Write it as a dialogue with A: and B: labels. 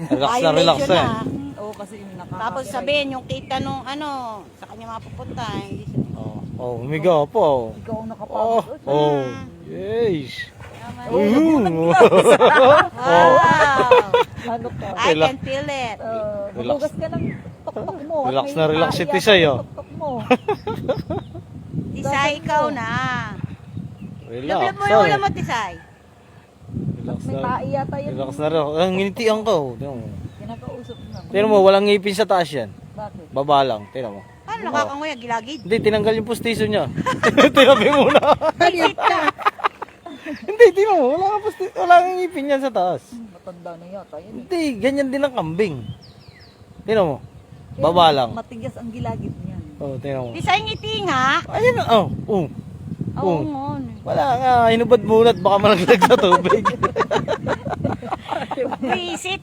A: Relax na relax
B: Violation
A: eh.
B: na.
C: Oo, kasi yung nakakapit.
B: Tapos sabihin yung kita nung ano, sa kanya mapupunta. Hindi siya.
A: Humiga po.
C: Ikaw ang
A: Oh,
C: nakapagod.
A: oh. Yes.
B: Tama.
A: Oh.
B: Wow.
C: Ano ka?
B: I can feel it.
C: Magugas ka ng tuktok mo. at
A: Relax
C: may
A: na relax si
C: paiyak
A: Tisay,
C: ka ng
A: oh.
C: tuktok mo.
B: Tisay, ikaw na.
A: Relax.
B: Lablab mo yung ulam mo, Tisay.
A: Relax
C: May
A: na.
C: tae yata yun.
A: Relax na relax. Ang nginitian ko. Tingnan mo.
C: Kinakausap na.
A: Tingnan mo, walang ngipin sa taas yan.
C: Bakit?
A: Baba lang. Tingnan mo.
B: Paano nakakanguya? Gilagid?
A: Hindi, tinanggal yung pustiso niya. Tinabi mo na.
B: Higit ka.
A: Hindi, tingnan mo. Wala kang ngipin yan sa taas.
C: Matanda na yata yun.
A: Hindi, ganyan din ang kambing. Tingnan mo. Baba lang.
C: Matigas ang gilagid niyan.
A: Oh, tingnan mo.
B: Tisay ngiti nga.
A: Ayun na. Oh, oh.
B: Oo nga.
A: Wala nga. Hinubad muna at baka malaglag sa tubig.
B: Visit.